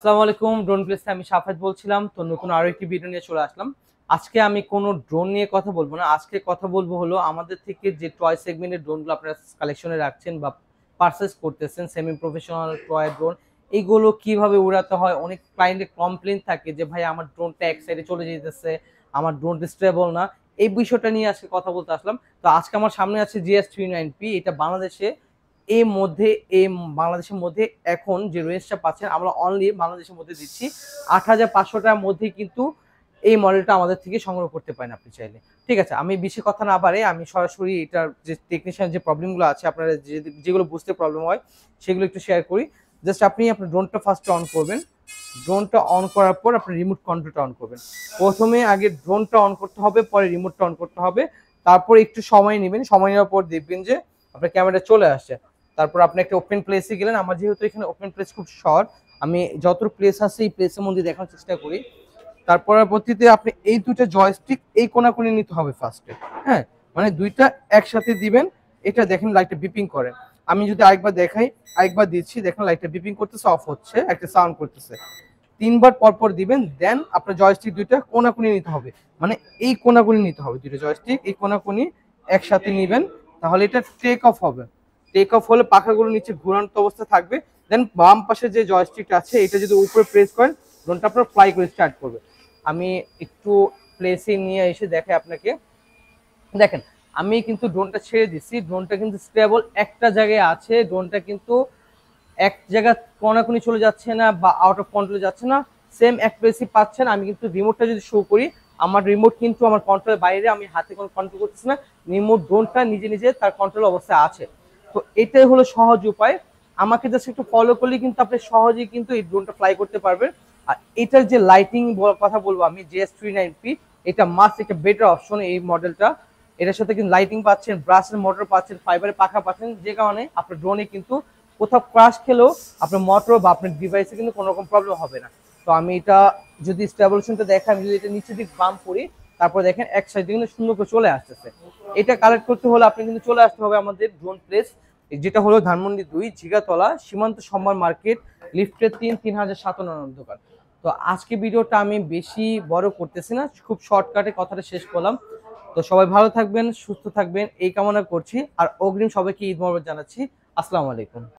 আসসালামু আলাইকুম। ড্রোন প্লেসে আমি সাফাত বলছিলাম। তো নতুন আরো একটি ভিডিও নিয়ে চলে আসলাম। আজকে আমি কোনো ড্রোন নিয়ে কথা বলবো না। আজকে কথা বলবো হলো আমাদের থেকে যে টয় সেগমেন্টের ড্রোনগুলো আপনারা কালেকশনে রাখছেন বা পারচেজ করতেছেন, সেমি প্রফেশনাল টয় ড্রোন, এইগুলো কিভাবে উড়াতে হয়। অনেক ক্লায়েন্টের কমপ্লেইন থাকে যে ভাই আমার ড্রোনটা এক সাইডে চলে যেতেছে, আমার ড্রোনটা স্টেবল না। এই বিষয়টা নিয়ে আজকে কথা বলতে আসলাম। তো আজকে আমার সামনে আছে GS39P। এটা বাংলাদেশে এর মধ্যে বাংলাদেশের মধ্যে এখন যে রেঞ্জটা পাচ্ছেন আমরা অনলি বাংলাদেশের মধ্যে দিচ্ছি ৮৫০০ টাকার মধ্যে, কিন্তু এই মডেলটা আমাদের থেকে সংগ্রহ করতে পারেন আপনি চাইলে। ঠিক আছে, আমি বেশি কথা না বাড়ে আমি সরাসরি এটার যে টেকনিশিয়ান যে প্রবলেমগুলো আছে আপনারা যেগুলো বুঝতে প্রবলেম হয় সেগুলো একটু শেয়ার করি। জাস্ট আপনি আপনার ড্রোনটা ফার্স্টে অন করবেন। ড্রোনটা অন করার পর আপনি রিমোট কন্ট্রোলটা অন করবেন। প্রথমে আগে ড্রোনটা অন করতে হবে, পরে রিমোটটা অন করতে হবে। তারপর একটু সময় নেবেন, সময় নেওয়ার পর দেখবেন যে আপনার ক্যামেরা চলে আসছে। তারপর আপনি একটা ওপেন প্লেসে গেলেন। আমার যেহেতু এখানে ওপেন প্লেস খুব শর্ট, আমি যত প্লেস আছে এই প্লেসের মধ্যে দেখানোর চেষ্টা করি। তার পরবর্তীতে আপনি এই দুইটা জয়স্টিক এই কোণাকুনি নিতে হবে ফার্স্টে। হ্যাঁ, মানে দুইটা একসাথে দিবেন। এটা দেখেন লাইটটা বিপিং করে। আমি যদি আরেকবার দেখাই, আরেকবার দিচ্ছি, দেখেন লাইটটা বিপিং করতেছে, অফ হচ্ছে, একটা সাউন্ড করতেছে। তিনবার পরপর দিবেন, দেন আপনার জয়স্টিক দুইটা কোণাকুনি নিতে হবে। মানে এই কোণাকুনি নিতে হবে, দুইটা জয়স্টিক এই কোণাকুনি একসাথে নিবেন। তাহলে এটা টেক অফ হবে। টেক অফ হলে পাখাগুলো নিচে ঘুরান্ত অবস্থা থাকবে। দেন বাম পাশে যে জয়স্টিকটা আছে এটা যদি উপরে প্রেস করেন, ড্রোনটা আপনার ফ্লাই করে স্টার্ট করবে। আমি একটু প্লেসে নিয়ে এসে দেখাই আপনাকে। দেখেন, আমি কিন্তু ড্রোনটা ছেড়ে দিচ্ছি, ড্রোনটা কিন্তু স্টেবল একটা জায়গায় আছে। ড্রোনটা কিন্তু এক জায়গা কোনাকুনি চলে যাচ্ছে না বা আউট অফ কন্ট্রোলে যাচ্ছে না, সেম এক প্লেসই পাচ্ছেন। আমি কিন্তু রিমোটটা যদি শো করি, আমার রিমোট কিন্তু আমার কন্ট্রোলের বাইরে, আমি হাতে কোনো কন্ট্রোল করতেছি না। রিমোট ড্রোনটা নিজে নিজে তার কন্ট্রোল অবস্থায় আছে। তো এটাই হলো সহজ উপায়। আমাকে জাস্ট একটু ফলো করলে কিন্তু আপনি সহজেই কিন্তু এই ড্রোনটা ফ্লাই করতে পারবেন। আর এটার যে লাইটিং কথা বলবো আমি, GS39P, এটা মাস্ট একটা বেটার অপশন এই মডেলটা। এটার সাথে কিন্তু লাইটিং পাচ্ছেন, ব্রাশের মোটর পাচ্ছেন, ফাইবারের পাখা পাচ্ছেন, যে কারণে আপনার ড্রোনে কিন্তু কোথাও ক্রাশ খেলেও আপনার মোটর বা আপনার ডিভাইসে কিন্তু কোনো রকম প্রবলেম হবে না। তো আমি এটা যদি স্টেবলেশনটা দেখেন, আমি যদি এটা নিচে দিক বাম করি, তারপর দেখেন এক সাইডে কিন্তু সুন্দর করে চলে আসতেছে। এটা কালেক্ট করতে হলে আপনি কিন্তু চলে আসতে হবে আমাদের ড্রোন প্লেস, যেটা হলো ধানমন্ডি 2, জিগাতলা, সীমান্ত সম্মান মার্কেট, লিফটের 3, 3057 দোকান। তো আজকে ভিডিওটা আমি বেশি বড় করতেছি না, খুব শর্টকাটে কথাটা শেষ করলাম। তো সবাই ভালো থাকবেন, সুস্থ থাকবেন এই কামনা করছি। আর অগ্রিম সবাইকে ঈদ মোবারক জানাচ্ছি। আসসালামু আলাইকুম।